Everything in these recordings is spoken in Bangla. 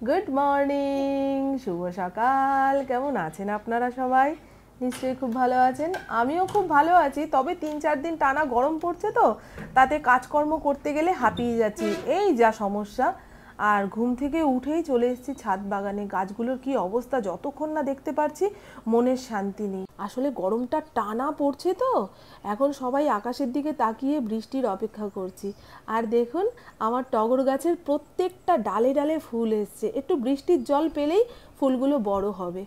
গুড মর্নিং, শুভ সকাল। কেমন আছেন আপনারা সবাই? নিশ্চয়ই খুব ভালো আছেন। আমিও খুব ভালো আছি, তবে 3-4 দিন টানা গরম পড়ছে তো তাতে কাজকর্ম করতে গেলে হাঁপিয়ে যাচ্ছি, এই যা সমস্যা। আর ঘুম থেকে উঠেই চলে এসেছি ছাদ বাগানে। গাছগুলোর কি অবস্থা, যতক্ষণ না দেখতে পারছি মনের শান্তি নেই। আসলে গরমটা টানা পড়ছে তো এখন সবাই আকাশের দিকে তাকিয়ে বৃষ্টির অপেক্ষা করছি। আর দেখুন আমার টগর গাছের প্রত্যেকটা ডালে ডালে ফুল এসছে, একটু বৃষ্টির জল পেলেই ফুলগুলো বড় হবে।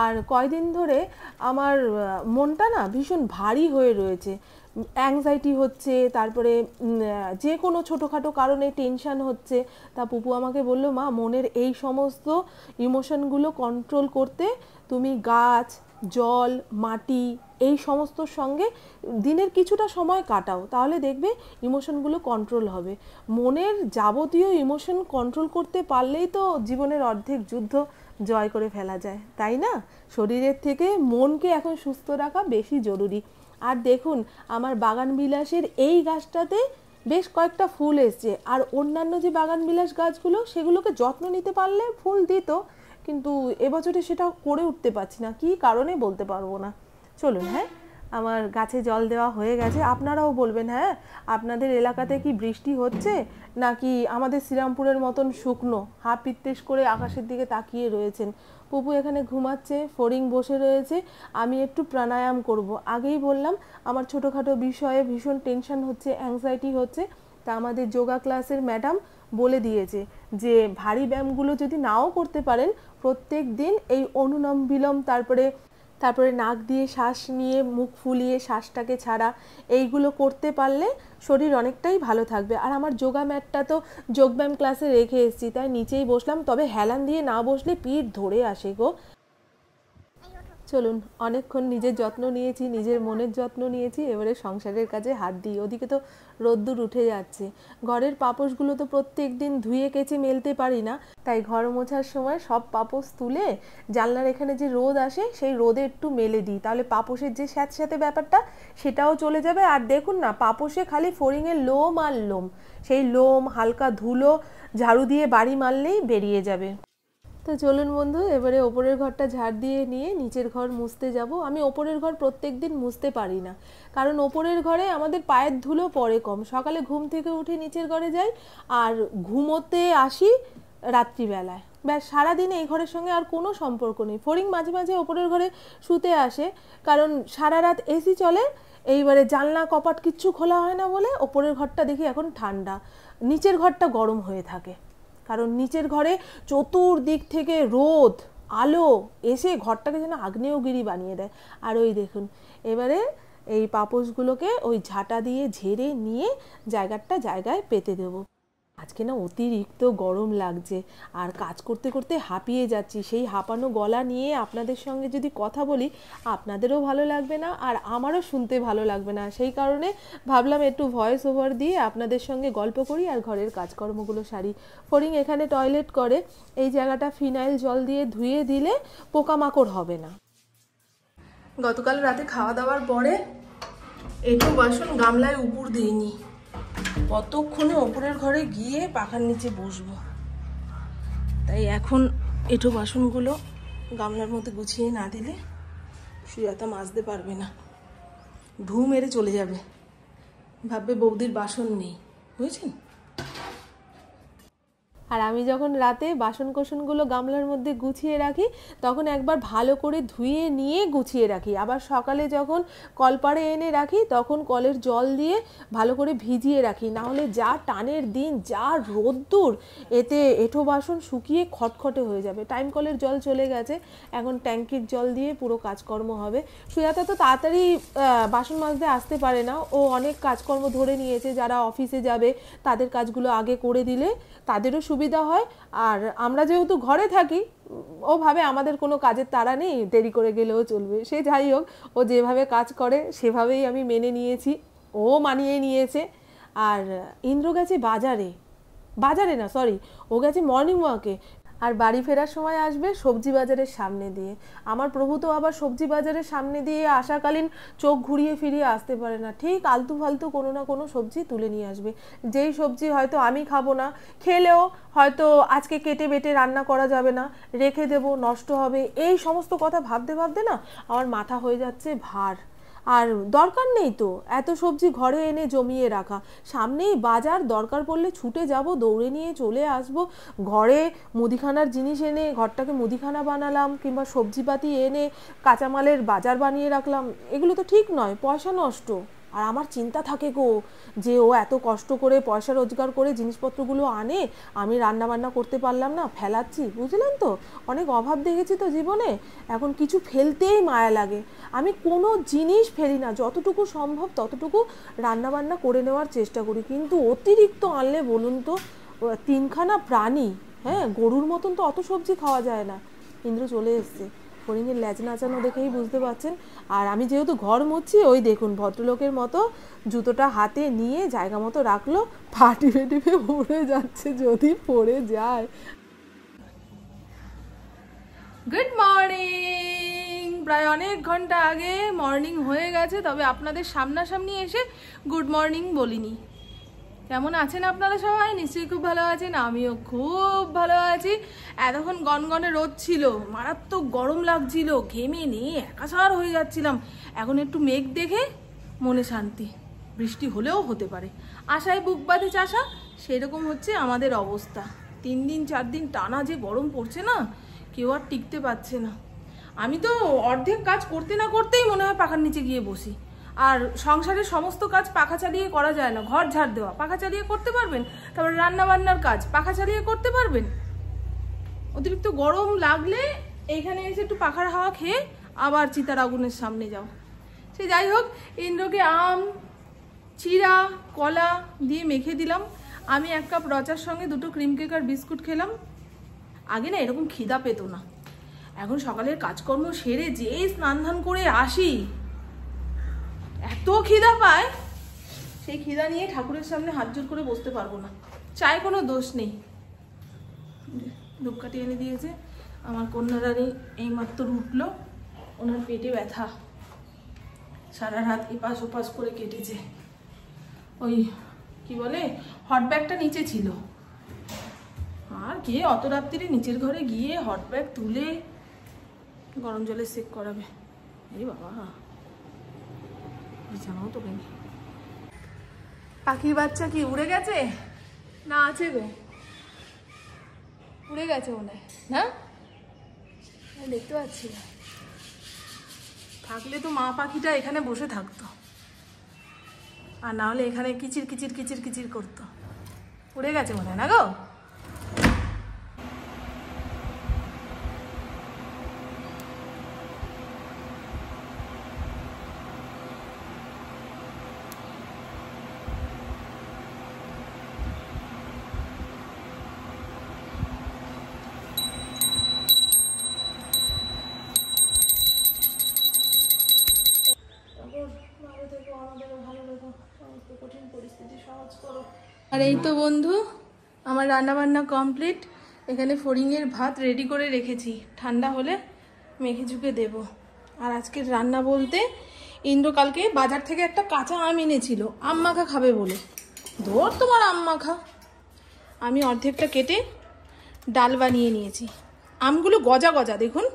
আর কয়দিন ধরে আমার মনটা না ভীষণ ভারী হয়ে রয়েছে, অ্যাংজাইটি হচ্ছে, তারপরে যে কোনো ছোটোখাটো কারণে টেনশান হচ্ছে। তা পুপু আমাকে বললো, মা মনের এই সমস্ত ইমোশনগুলো কন্ট্রোল করতে তুমি গাছ, জল, মাটি এই সমস্তর সঙ্গে দিনের কিছুটা সময় কাটাও, তাহলে দেখবে ইমোশনগুলো কন্ট্রোল হবে। মনের যাবতীয় ইমোশন কন্ট্রোল করতে পারলেই তো জীবনের অর্ধেক যুদ্ধ জয় করে ফেলা যায়, তাই না? শরীরের থেকে মনকে এখন সুস্থ রাখা বেশি জরুরি। আর দেখুন আমার বাগান বিলাসের এই গাছটাতে বেশ কয়েকটা ফুল এসছে, আর অন্যান্য যে বাগান বিলাস গাছগুলো সেগুলোকে যত্ন নিতে পারলে ফুল দিত, কিন্তু এবছরে সেটা করে উঠতে পারছি না, কী কারণে বলতে পারবো না। চলুন, হ্যাঁ, আমার গাছে জল দেওয়া হয়ে গেছে। আপনারাও বলবেন, হ্যাঁ, আপনাদের এলাকাতে কি বৃষ্টি হচ্ছে নাকি আমাদের শ্রীরামপুরের মতন শুকনো হাফ পিত্তেশ করে আকাশের দিকে তাকিয়ে রয়েছেন। পুপু এখানে ঘুমাচ্ছে, ফড়িং বসে রয়েছে, আমি একটু প্রাণায়াম করব। আগেই বললাম আমার ছোটোখাটো বিষয়ে ভীষণ টেনশন হচ্ছে, অ্যাংজাইটি হচ্ছে। তা আমাদের যোগা ক্লাসের ম্যাডাম বলে দিয়েছে যে ভারী ব্যায়ামগুলো যদি নাও করতে পারেন, প্রত্যেক দিন এই অনুলোম বিলোম, তারপরে নাক দিয়ে শ্বাস নিয়ে মুখ ফুলিয়ে শ্বাসটাকে ছাড়া, এইগুলো করতে পারলে শরীর অনেকটাই ভালো থাকবে। আর আমার যোগা ম্যাটটা তো যোগব্যায়াম ক্লাসে রেখে এসেছি, তাই নিচেই বসলাম, তবে হেলান দিয়ে না বসলে পিঠ ধরে আসে গো। চলুন, অনেকক্ষণ নিজের যত্ন নিয়েছি, নিজের মনের যত্ন নিয়েছি, এবারে সংসারের কাজে হাত দিই। ওদিকে তো রোদ্দুর উঠে যাচ্ছে, ঘরের পাপোশগুলো তো প্রত্যেক দিন ধুয়ে কেচে মেলতে পারি না, তাই ঘর মোছার সময় সব পাপোশ তুলে জানলার এখানে যে রোদ আসে সেই রোদে একটু মেলে দিই, তাহলে পাপোশের যে স্যাঁতস্যাঁতে ব্যাপারটা সেটাও চলে যাবে। আর দেখুন না, পাপোশে খালি ফড়িংয়ের লোম আর লোম, সেই লোম হালকা ধুলো ঝাড়ু দিয়ে বাড়ি মারলেই বেরিয়ে যাবে। তো চলুন বন্ধু, এবারে ওপরের ঘরটা ঝাড় দিয়ে নিয়ে নিচের ঘর মুছতে যাব। আমি ওপরের ঘর প্রত্যেক দিন মুছতে পারি না, কারণ ওপরের ঘরে আমাদের পায়ের ধুলো পড়ে কম। সকালে ঘুম থেকে উঠে নিচের ঘরে যাই আর ঘুমোতে আসি রাত্রিবেলায়, ব্যাস সারাদিন এই ঘরের সঙ্গে আর কোনো সম্পর্ক নেই। ফড়িং মাঝে মাঝে ওপরের ঘরে শুতে আসে, কারণ সারা রাত এসি চলে, এইবারে জানলা কপাট কিচ্ছু খোলা হয় না বলে ওপরের ঘরটা দেখি এখন ঠান্ডা, নিচের ঘরটা গরম হয়ে থাকে, কারণ নিচের ঘরে চতুর্দিক থেকে রোদ আলো এসে ঘরটাকে যেন আগ্নেয়গিরি বানিয়ে দেয়। আর ওই দেখুন এবারে এই পাপোশগুলোকে ওই ঝাঁটা দিয়ে ঝেড়ে নিয়ে জায়গায় পেতে দেবো। আজকে না অতিরিক্ত গরম লাগছে, আর কাজ করতে করতে হাঁপিয়ে যাচ্ছি। সেই হাঁপানো গলা নিয়ে আপনাদের সঙ্গে যদি কথা বলি আপনাদেরও ভালো লাগবে না, আর আমারও শুনতে ভালো লাগবে না। সেই কারণে ভাবলাম একটু ভয়েস ওভার দিয়ে আপনাদের সঙ্গে গল্প করি আর ঘরের কাজকর্মগুলো সারি। ফড়িং এখানে টয়লেট করে, এই জায়গাটা ফিনাইল জল দিয়ে ধুয়ে দিলে পোকামাকড় হবে না। গতকাল রাতে খাওয়া দাওয়ার পরে এঁটো বাসন গামলায় উপর দিইনি, কতক্ষণে ওপরের ঘরে গিয়ে পাখার নিচে বসবো, তাই এখন এঁটো বাসনগুলো গামলার মধ্যে গুছিয়ে না দিলে সুজাতা মাজতে পারবে না, ঢু মেরে চলে যাবে, ভাববে বৌদির বাসন নেই, বুঝেছেন? আর আমি যখন রাতে বাসন কোসনগুলো গামলার মধ্যে গুছিয়ে রাখি তখন একবার ভালো করে ধুয়ে নিয়ে গুছিয়ে রাখি, আবার সকালে যখন কলপাড়ে এনে রাখি তখন কলের জল দিয়ে ভালো করে ভিজিয়ে রাখি, না হলে যা টানের দিন, যা রোদ্দুর, এতে এঁঠো বাসন শুকিয়ে খটখটে হয়ে যাবে। টাইম কলের জল চলে গেছে, এখন ট্যাঙ্কির জল দিয়ে পুরো কাজকর্ম হবে। সুজাতা তো তাড়াতাড়ি বাসন মাজতে আসতে পারে না, ও অনেক কাজকর্ম ধরে নিয়েছে, যারা অফিসে যাবে তাদের কাজগুলো আগে করে দিলে তাদেরও সুবিধা হয়। আর আমরা যেহেতু ঘরে থাকি, ও ভাবে আমাদের কোনো কাজের তাড়া নেই, দেরি করে গেলেও চলবে। সে যাই হোক, ও যেভাবে কাজ করে সেভাবেই আমি মেনে নিয়েছি, ও মানিয়ে নিয়েছে। আর ইন্দ্র গেছে বাজারে না সরি, ও গেছে মর্নিং ওয়াকে। আর বাড়ি ফেরার সময় আসবে সবজি বাজারের সামনে দিয়ে। আমার প্রভু তো আবার সবজি বাজারের সামনে দিয়ে আসাকালীন চোখ ঘুরিয়ে ফিরিয়ে আসতে পারে না, ঠিক আলতু ফালতু কোনো না কোনো সবজি তুলে নিয়ে আসবে, যেই সবজি হয়তো আমি খাবো না, খেলেও হয়তো আজকে কেটে বেটে রান্না করা যাবে না, রেখে দেবো, নষ্ট হবে। এই সমস্ত কথা ভাবতে ভাবতে না আমার মাথা হয়ে যাচ্ছে ভার। আর দরকার নেই তো এত সবজি ঘরে এনে জমিয়ে রাখা, সামনেই বাজার, দরকার পড়লে ছুটে যাব, দৌড়ে নিয়ে চলে আসব। ঘরে মুদিখানার জিনিস এনে ঘরটাকে মুদিখানা বানালাম, কিংবা সবজিপাতি এনে কাঁচামালের বাজার বানিয়ে রাখলাম, এগুলো তো ঠিক নয়, পয়সা নষ্ট। আর আমার চিন্তা থাকে গো, যে ও এত কষ্ট করে পয়সা রোজগার করে জিনিসপত্রগুলো আনে, আমি রান্না বান্না করতে পারলাম না, ফেলাচ্ছি। বুঝলেন তো, অনেক অভাব দেখেছি তো জীবনে, এখন কিছু ফেলতেই মায়া লাগে। আমি কোনো জিনিস ফেলি না, যতটুকু সম্ভব ততটুকু রান্না বান্না করে নেওয়ার চেষ্টা করি। কিন্তু অতিরিক্ত আনলে বলুন তো, তিনখানা প্রাণী, হ্যাঁ, গরুর মতন তো অত সবজি খাওয়া যায় না। ইন্দ্র চলে এসছে, হরিণের ল্যাজ নাচানো দেখেই বুঝতে পারছেন। আর আমি যেহেতু ঘর মুছছি, ওই দেখুন ভদ্রলোকের মতো জুতোটা হাতে নিয়ে জায়গা মতো রাখলো, পা টিপে টিপে উড়ে যাচ্ছে, যদি পড়ে যায়। Good morning. প্রায় অনেক ঘন্টা আগে মর্নিং হয়ে গেছে, তবে আপনাদের সামনাসামনি এসে গুড মর্নিং বলিনি। কেমন আছেন আপনারা সবাই? নিশ্চয়ই খুব ভালো আছেন, আমিও খুব ভালো আছি। এতক্ষণ গনগনে রোদ ছিল, মারাত্মক গরম লাগছিল, ঘেমে নিয়ে একাকার হয়ে যাচ্ছিলাম। এখন একটু মেঘ দেখে মনে শান্তি, বৃষ্টি হলেও হতে পারে, আশায় বুক বাঁধে চাষা, সেরকম হচ্ছে আমাদের অবস্থা। 3 দিন 4 দিন টানা যে গরম পড়ছে না, কেউ আর টিকতে পারছে না। আমি তো অর্ধেক কাজ করতে না করতেই মনে হয় পাখার নিচে গিয়ে বসি। আর সংসারের সমস্ত কাজ পাখা চালিয়ে করা যায় না। ঘর ঝাড় দেওয়া পাখা চালিয়ে করতে পারবেন, তারপর রান্না বান্নার কাজ পাখা চালিয়ে করতে পারবেন। অতিরিক্ত গরম লাগলে এইখানে এসে একটু পাখার হাওয়া খেয়ে আবার চিতার আগুনের সামনে যাও। সে যাই হোক, ইন্দ্রকে আম, চিড়া, কলা দিয়ে মেখে দিলাম। আমি 1 কাপ রচার সঙ্গে 2টো ক্রিম কেক আর বিস্কুট খেলাম। আগে না এরকম খিদা পেত না, এখন সকালের কাজকর্ম সেরে যে স্নান ধান করে আসি, এত খিদা পায়, সেই খিদা নিয়ে ঠাকুরের সামনে হাত জোর করে বসতে পারবো না। চায় কোনো দোষ নেই। ধূপকাঠি এনে দিয়েছে আমার কন্যা রানী, এইমাত্র উঠলো, ওনার পেটে ব্যথা, সারা রাত এপাশ ওপাশ করে কেটেছে। ওই কি বলে, হট ব্যাগটা নিচে ছিল, আর কে অত রাত্রিরে নিচের ঘরে গিয়ে হট ব্যাগ তুলে গরম জলে সেক করাবে। এই বাবা, বিছানাও তো নেই। পাখির বাচ্চা কি উড়ে গেছে না আছে গো? উড়ে গেছে মনে হয়, না দেখতে পাচ্ছি না। থাকলে তো মা পাখিটা এখানে বসে থাকতো, আর না হলে এখানে কিচির কিচির কিচির কিচির করতো। উড়ে গেছে মনে হয় না গো? আর এই তো বন্ধু, আমার রান্না বান্না কমপ্লিট। এখানে ফড়িংয়ের ভাত রেডি করে রেখেছি, ঠান্ডা হলে মেখে ঝুঁকে দেব। আর আজকের রান্না বলতে, ইন্দ্র কালকে বাজার থেকে একটা কাঁচা আম এনেছিল আম মাখা খাবে বলে। ধর তোমার আম মাখা, আমি অর্ধেকটা কেটে ডাল বানিয়ে নিয়েছি। আমগুলো গজা গজা দেখুন,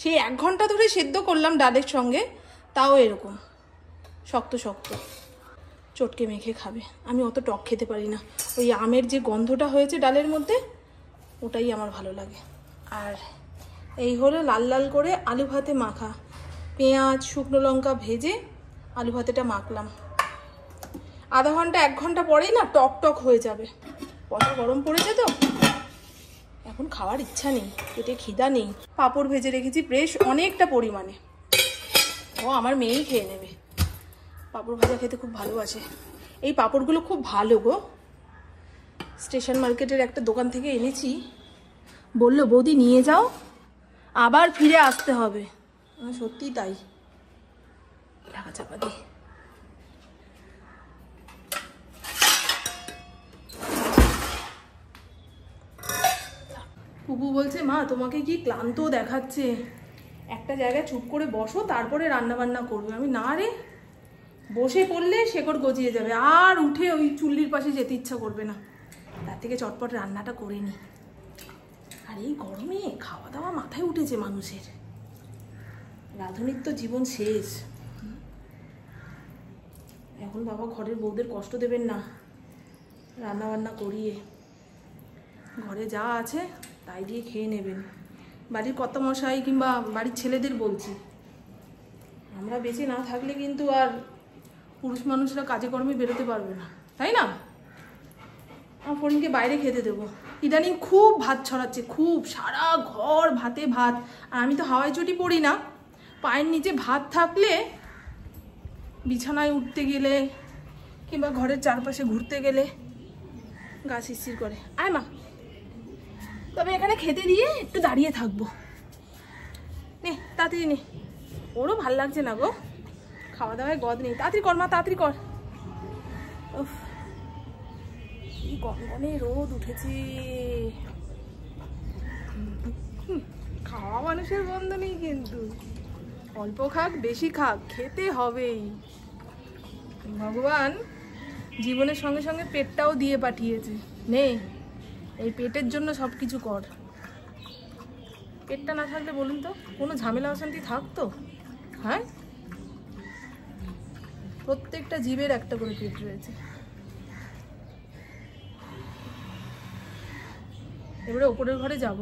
সেই 1 ঘন্টা ধরে সেদ্ধ করলাম ডালের সঙ্গে, তাও এরকম শক্ত শক্ত। চটকে মেখে খাবে। আমি অত টক খেতে পারি না, ওই আমের যে গন্ধটা হয়েছে ডালের মধ্যে, ওটাই আমার ভালো লাগে। আর এই হলো লাল লাল করে আলু ভাতে মাখা, পেঁয়াজ শুকনো লঙ্কা ভেজে আলু ভাতেটা মাখলাম। আধা ঘন্টা 1 ঘন্টা পরেই না টক টক হয়ে যাবে। কত গরম পড়েছে তো, এখন খাওয়ার ইচ্ছা নেই, পেটে খিদা নেই। পাঁপড় ভেজে রেখেছি বেশ অনেকটা পরিমাণে, ও আমার মেয়েই খেয়ে নেবে। পাঁপড় ভাজা খেতে খুব ভালোবাসে। এই পাঁপড়গুলো খুব ভালো গো, স্টেশন মার্কেটের একটা দোকান থেকে এনেছি। বললো বৌদি নিয়ে যাও, আবার ফিরে আসতে হবে। সত্যি তাই, ঢাকা চাপা দিই। পুপু বলছে মা তোমাকে কি ক্লান্ত দেখাচ্ছে, একটা জায়গায় চুপ করে বসো, তারপরে রান্না বান্না করবে। আমি না রে, বসে পড়লে শেকড় গজিয়ে যাবে, আর উঠে ওই চুল্লির পাশে যেতে ইচ্ছা করবে না। তার থেকে চটপট রান্নাটা করে নি। আর এই গরমে খাওয়া দাওয়া মাথায় উঠেছে মানুষের, রাঁধুনির তো জীবন শেষ। এখন বাবা ঘরের বউদের কষ্ট দেবেন না, রান্না বান্না করিয়ে ঘরে যা আছে তাই দিয়ে খেয়ে নেবেন। বাড়ির কর্তামশাই কিংবা বাড়ির ছেলেদের বলছি, আমরা বেঁচে না থাকলে কিন্তু আর পুরুষ মানুষরা কাজে কর্মে বেরোতে পারবে না, তাই না? আমার ফোনকে বাইরে খেতে দেবো। ইদানিং খুব ভাত ছড়াচ্ছে, খুব, সারা ঘর ভাতে ভাত। আর আমি তো হাওয়াই চটি পড়ি না, পায়ের নিচে ভাত থাকলে বিছানায় উঠতে গেলে কিংবা ঘরের চারপাশে ঘুরতে গেলে গা শিরশির করে। আয় মা, তবে এখানে খেতে দিয়ে একটু দাঁড়িয়ে থাকবো। নে তাড়াতাড়ি নে, ওরও ভাল লাগছে না গো, খাওয়া দাওয়ায় গদ নেই। তাড়াতাড়ি কর মা, তাড়াতাড়ি কর। উফ, কি গনগনে রোদ উঠেছে। খাওয়া মানুষের বন্ধ নেই কিন্তু, অল্প খাক বেশি খাক, খেতে হবেই। ভগবান জীবনের সঙ্গে সঙ্গে পেটটাও দিয়ে পাঠিয়েছে, নে এই পেটের জন্য সব কিছু কর। পেটটা না থাকলে বলুন তো কোনো ঝামেলা অশান্তি থাকতো? হ্যাঁ, প্রত্যেকটা জীবের একটা করে পেট রয়েছে। এবারে ওপরের ঘরে যাব,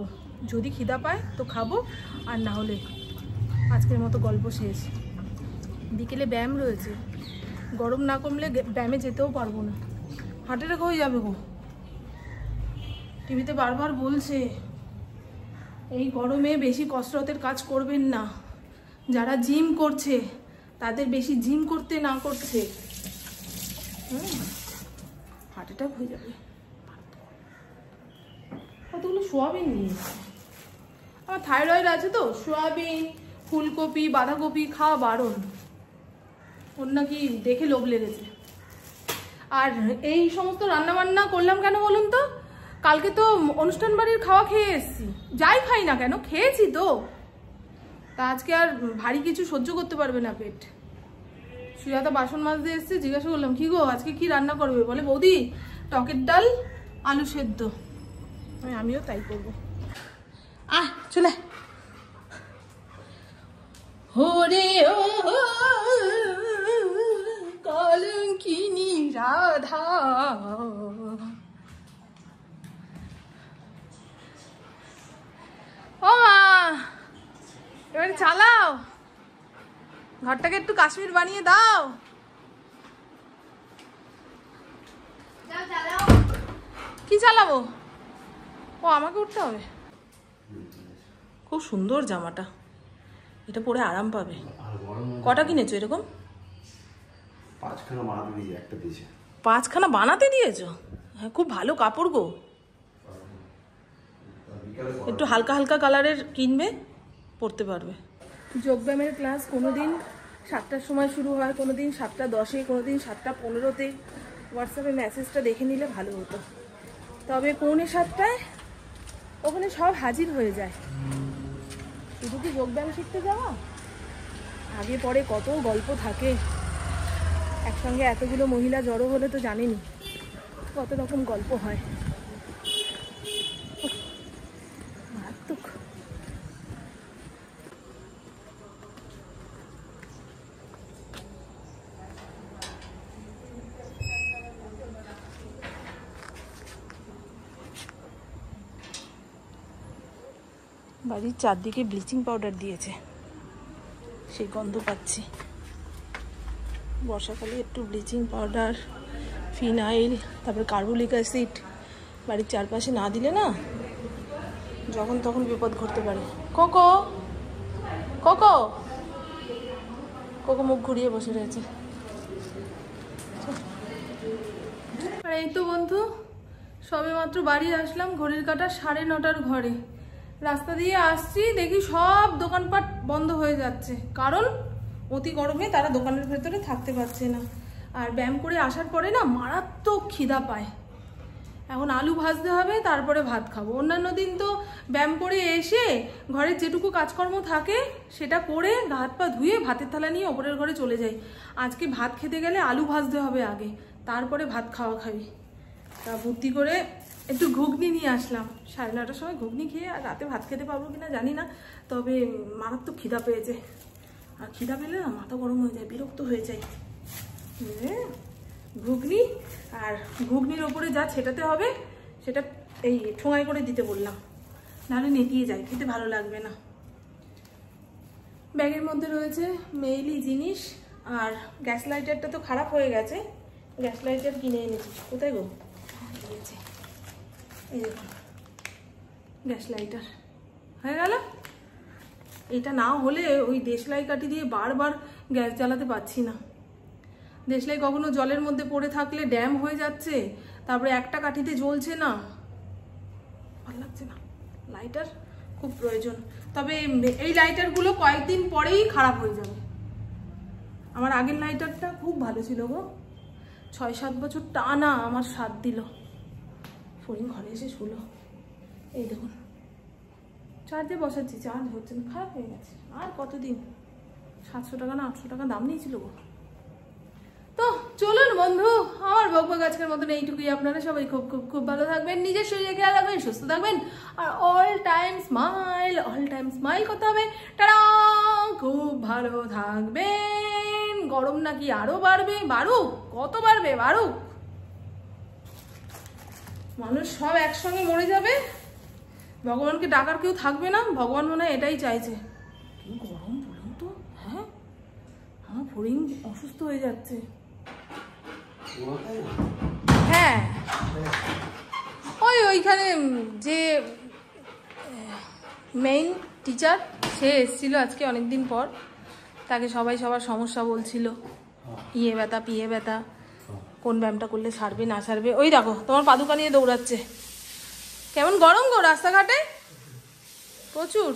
যদি খিদা পায় তো খাবো, আর না হলে আজকের মতো গল্প শেষ। বিকেলে ব্যায়াম রয়েছে, গরম না কমলে ব্যায়ামে যেতেও পারবো না, হার্ট অ্যাটাক হয়ে যাবে গো। টিভিতে বারবার বলছে এই গরমে বেশি কসরতের কাজ করবেন না, যারা জিম করছে তাদের বেশি জিম করতে না করছে হার্ট অ্যাটাক হয়ে যাবে। কতগুলো সোয়াবিন নিয়েছে, আমার থাইরয়েড আছে তো, সোয়াবিন ফুলকপি বাঁধাকপি খাওয়া বারণ, ওর নাকি দেখে লোভ লেগেছে। আর এই সমস্ত রান্না বান্না করলাম কেন বলুন তো, কালকে তো অনুষ্ঠান বাড়ির খাওয়া খেয়ে এসেছি, যাই খাই না কেন খেয়েছি তো, তা আজকে আর ভারী কিছু সহ্য করতে পারবে না পেট। সুজাতা বাসন মাজতে এসছে, জিজ্ঞাসা করলাম কি গো আজকে কি রান্না করবে, বলে বৌদি টকের ডাল আলু সেদ্ধ। আমিও তাই করবো। চলে হরে ও কলঙ্কিনী রাধা, ও মা এবারে চালাও, ঘরটাকে একটু কাশ্মীর বানিয়ে দাও। কি চালাবো? ও আমাকে উঠতে হবে। খুব সুন্দর জামাটা, এটা পরে আরাম পাবে। কটা কিনেছো এরকম? 5খানা বানাতে দিয়েছে, একটা দিয়েছে। 5খানা বানাতে দিয়েছো? হ্যাঁ, খুব ভালো কাপড় গো। একটু হালকা হালকা কালারের কিনবে, পরতে পারবে। যোগব্যায়ামের ক্লাস কোনোদিন 7টার সময় শুরু হয়, কোনোদিন 7:10, কোনোদিন 7:15। হোয়াটসঅ্যাপে মেসেজটা দেখে নিলে ভালো হতো। তবে 6:45 ওখানে সব হাজির হয়ে যায়। শুধু কি যোগব্যায়াম শিখতে যাওয়া, আগে পরে কত গল্প থাকে। একসঙ্গে এতগুলো মহিলা জড়ো হলে তো জানেনি কত রকম গল্প হয়। মারাত্মক। বাড়ির চারদিকে ব্লিচিং পাউডার দিয়েছে, সেই গন্ধ পাচ্ছি। বর্ষাকালে একটু ব্লিচিং পাউডার, ফিনাইল, তারপরে কার্বলিক অ্যাসিড বাড়ির চারপাশে না দিলে না যখন তখন বিপদ ঘটতে পারে। কোকো কোকো কোকো মুখ ঘুরিয়ে বসে রয়েছে। আর এই তো বন্ধু, সবে মাত্র বাড়ি আসলাম, ঘড়ির কাঁটা 9:30 ঘরে। রাস্তা দিয়ে আসছি, দেখি সব দোকানপাট বন্ধ হয়ে যাচ্ছে, কারণ অতি গরমে তারা দোকানের ভেতরে থাকতে পারছে না। আর ব্যায়াম করে আসার পরে না মারাত্মক খিদা পায়, এখন আলু ভাজতে হবে, তারপরে ভাত খাবো। অন্যান্য দিন তো ব্যায়াম করে এসে ঘরের যেটুকু কাজকর্ম থাকে সেটা করে হাত পা ধুয়ে ভাতের থালা নিয়ে ওপরের ঘরে চলে যাই। আজকে ভাত খেতে গেলে আলু ভাজতে হবে আগে, তারপরে ভাত খাওয়া খাবি। তা বুদ্ধি করে একটু ঘুগনি নিয়ে আসলাম। 9:30টার সময় ঘুগনি খেয়ে আর রাতে ভাত খেতে পারবো কিনা জানি না, তবে মারাত্মক খিদা পেয়েছে। আর খিদা পেলে না মাথা গরম হয়ে যায়, বিরক্ত হয়ে যায়। ঘুগনি আর ঘুগনির ওপরে যা ছেটাতে হবে সেটা এই ঠোঙায় করে দিতে বললাম, নাহলে নেতিয়ে যায়, খেতে ভালো লাগবে না। ব্যাগের মধ্যে রয়েছে মেইলি জিনিস, আর গ্যাস লাইটারটা তো খারাপ হয়ে গেছে, গ্যাস লাইটার কিনে এনেছি। কোথায় গো? এই দেখুন গ্যাস লাইটার হয়ে গেল। এটা না হলে ওই দেশলাই কাঠি দিয়ে বারবার গ্যাস জ্বালাতে পারছি না। দেশলাই কখনো জলের মধ্যে পড়ে থাকলে ড্যাম হয়ে যাচ্ছে, তারপরে একটা কাঠিতে জ্বলছে না, ভালো লাগছে না। লাইটার খুব প্রয়োজন, তবে এই লাইটারগুলো কয়েকদিন পরেই খারাপ হয়ে যাবে। আমার আগের লাইটারটা খুব ভালো ছিল গো, 6-7 বছর টানা আমার স্বাদ দিল। ফরিং ঘরে এসে শুলো, এই দেখুন চার্জে বসাচ্ছি, চার্জ হচ্ছে না, খারাপ হয়ে গেছে। আর কতদিন? 700 টাকা না 800 টাকা দাম নিয়েছিল গো। তো চলুন বন্ধু, আমার বকবক আজকের মতন এইটুকুই। আপনারা সবাই খুব খুব খুব ভালো থাকবেন, নিজের শরীরে খেয়াল রাখবেন, সুস্থ থাকবেন, আর অল টাইম স্মাইল করতে হবে। টাটা, খুব ভালো থাকবেন। গরম নাকি আরো বাড়বে? বাড়ুক, কত বাড়বে বাড়ুক, মানুষ সব একসঙ্গে মরে যাবে, ভগবানকে ডাকার কেউ থাকবে না। ভগবান মনে হয় এটাই চাইছে। কি গরম বলুন তো। হ্যাঁ, আমার ফরিং অসুস্থ হয়ে যাচ্ছে। হ্যাঁ, ওইখানে যে মেইন টিচার সে এসেছিল আজকে অনেকদিন পর, তাকে সবাই সবার সমস্যা বলছিল, ইয়ে ব্যথা পিয়ে ব্যথা, কোন ব্যায়ামটা করলে সারবে না সারবে। ওই দেখো তোমার পাদুকা নিয়ে দৌড়াচ্ছে। কেমন গরম গো রাস্তাঘাটে, প্রচুর।